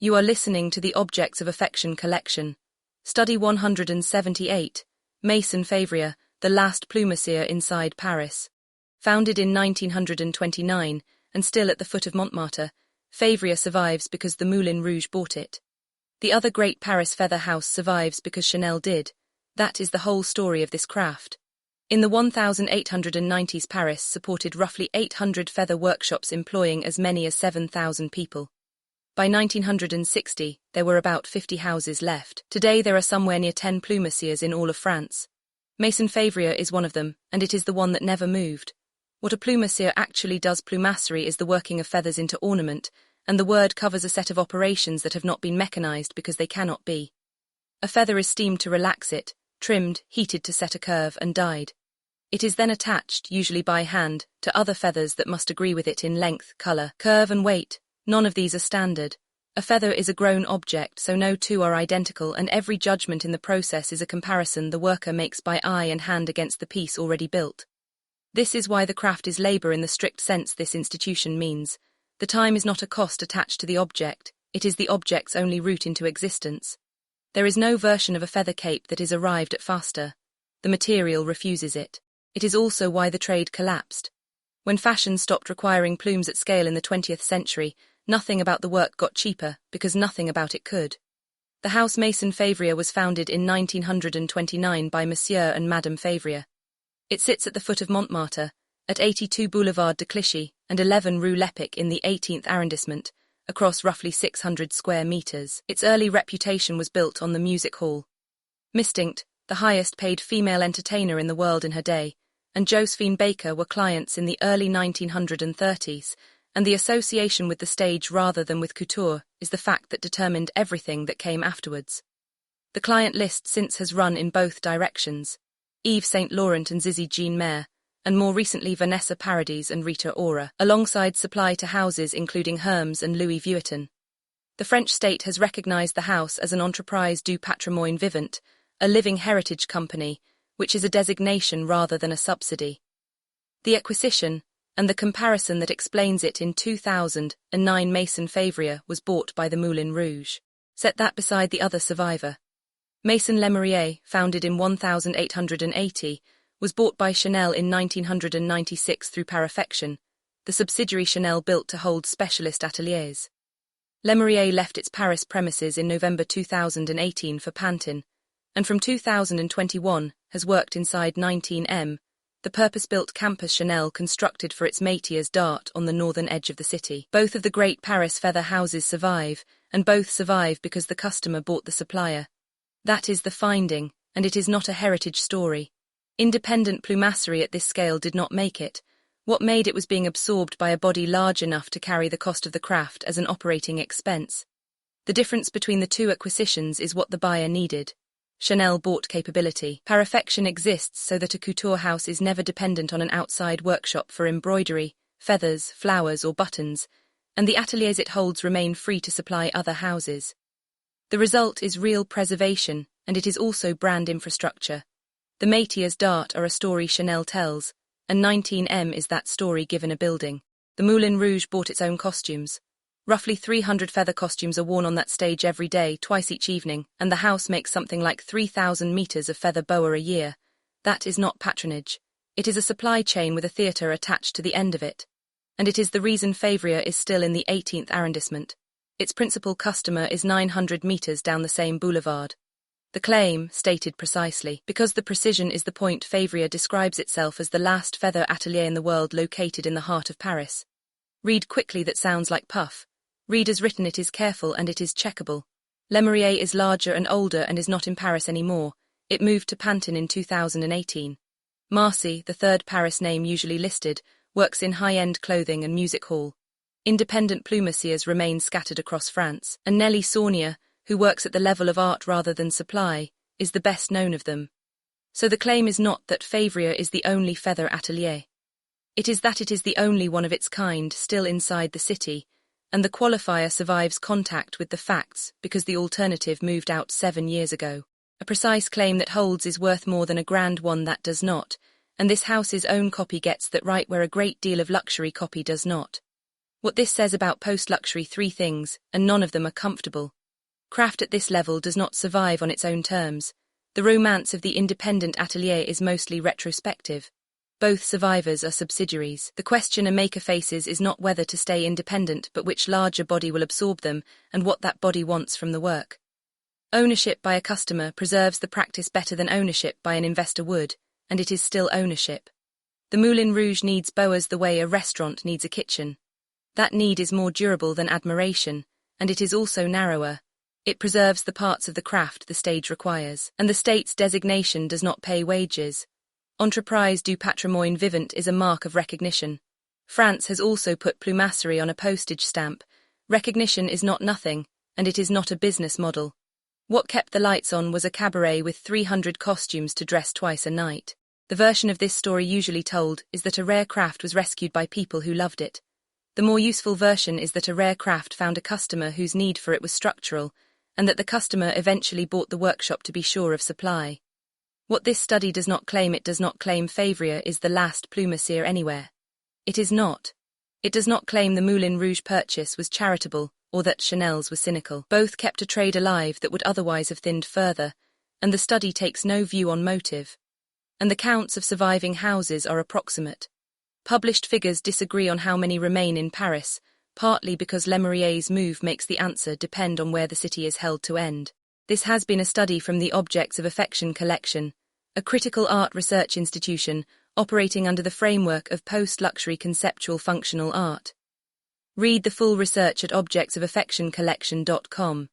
You are listening to the Objects of Affection collection. Study 178, Maison Février, the last Plumassier inside Paris. Founded in 1929, and still at the foot of Montmartre, Février survives because the Moulin Rouge bought it. The other great Paris feather house survives because Chanel did. That is the whole story of this craft. In the 1890s, Paris supported roughly 800 feather workshops employing as many as 7,000 people. By 1960, there were about 50 houses left. Today there are somewhere near 10 Plumassiers in all of France. Maison Février is one of them, and it is the one that never moved. What a plumassier actually does, plumasserie, is the working of feathers into ornament, and the word covers a set of operations that have not been mechanized because they cannot be. A feather is steamed to relax it, trimmed, heated to set a curve, and dyed. It is then attached, usually by hand, to other feathers that must agree with it in length, color, curve, and weight. None of these are standard. A feather is a grown object, so no two are identical, and every judgment in the process is a comparison the worker makes by eye and hand against the piece already built. This is why the craft is labor in the strict sense this institution means. The time is not a cost attached to the object, it is the object's only route into existence. There is no version of a feather cape that is arrived at faster. The material refuses it. It is also why the trade collapsed. When fashion stopped requiring plumes at scale in the 20th century, nothing about the work got cheaper, because nothing about it could. The house Maison Février was founded in 1929 by Monsieur and Madame Février. It sits at the foot of Montmartre, at 82 Boulevard de Clichy and 11 Rue Lepic in the 18th arrondissement, across roughly 600 square meters. Its early reputation was built on the music hall. Mistinct, the highest-paid female entertainer in the world in her day, and Josephine Baker were clients in the early 1930s, and the association with the stage rather than with couture is the fact that determined everything that came afterwards. The client list since has run in both directions: Yves Saint Laurent and Zizi Jean Mayer, and more recently Vanessa Paradis and Rita Ora, alongside supply to houses including Hermes and Louis Vuitton. The French state has recognized the house as an Entreprise du Patrimoine Vivant, a living heritage company, which is a designation rather than a subsidy. The acquisition, and the comparison that explains it in 2009, Maison Février was bought by the Moulin Rouge. Set that beside the other survivor. Maison Lemarié, founded in 1880, was bought by Chanel in 1996 through Parafection, the subsidiary Chanel built to hold specialist ateliers. Lemarié left its Paris premises in November 2018 for Pantin, and from 2021 has worked inside 19M, the purpose-built campus Chanel constructed for its métiers d'art on the northern edge of the city. Both of the great Paris feather houses survive, and both survive because the customer bought the supplier. That is the finding, and it is not a heritage story. Independent plumasserie at this scale did not make it. What made it was being absorbed by a body large enough to carry the cost of the craft as an operating expense. The difference between the two acquisitions is what the buyer needed. Chanel bought capability. Parafection exists so that a couture house is never dependent on an outside workshop for embroidery, feathers, flowers, or buttons, and the ateliers it holds remain free to supply other houses. The result is real preservation, and it is also brand infrastructure. The métiers d'art are a story Chanel tells, and 19M is that story given a building. The Moulin Rouge bought its own costumes. Roughly 300 feather costumes are worn on that stage every day, twice each evening, and the house makes something like 3,000 meters of feather boa a year. That is not patronage. It is a supply chain with a theatre attached to the end of it. And it is the reason Février is still in the 18th arrondissement. Its principal customer is 900 meters down the same boulevard. The claim, stated precisely, because the precision is the point. Février describes itself as the last feather atelier in the world located in the heart of Paris. Read quickly, that sounds like puff. Read as written, it is careful and it is checkable. Lemarié is larger and older and is not in Paris anymore. It moved to Pantin in 2018. Marcy, the third Paris name usually listed, works in high-end clothing and music hall. Independent plumassiers remain scattered across France, and Nelly Saunier, who works at the level of art rather than supply, is the best known of them. So the claim is not that Février is the only feather atelier. It is that it is the only one of its kind still inside the city, and the qualifier survives contact with the facts because the alternative moved out 7 years ago. A precise claim that holds is worth more than a grand one that does not, and this house's own copy gets that right where a great deal of luxury copy does not. What this says about post-luxury: three things, and none of them are comfortable. Craft at this level does not survive on its own terms. The romance of the independent atelier is mostly retrospective. Both survivors are subsidiaries. The question a maker faces is not whether to stay independent, but which larger body will absorb them, and what that body wants from the work. Ownership by a customer preserves the practice better than ownership by an investor would, and it is still ownership. The Moulin Rouge needs boas the way a restaurant needs a kitchen. That need is more durable than admiration, and it is also narrower. It preserves the parts of the craft the stage requires, and the state's designation does not pay wages. Entreprise du patrimoine vivant is a mark of recognition. France has also put Plumassier on a postage stamp. Recognition is not nothing, and it is not a business model. What kept the lights on was a cabaret with 300 costumes to dress twice a night. The version of this story usually told is that a rare craft was rescued by people who loved it. The more useful version is that a rare craft found a customer whose need for it was structural, and that the customer eventually bought the workshop to be sure of supply. What this study does not claim: it does not claim Février is the last Plumassier anywhere. It is not. It does not claim the Moulin Rouge purchase was charitable, or that Chanel's was cynical. Both kept a trade alive that would otherwise have thinned further, and the study takes no view on motive. And the counts of surviving houses are approximate. Published figures disagree on how many remain in Paris, partly because Lemarier's move makes the answer depend on where the city is held to end. This has been a study from the Objects of Affection collection, a critical art research institution operating under the framework of post-luxury conceptual functional art. Read the full research at objectsofaffectioncollection.com.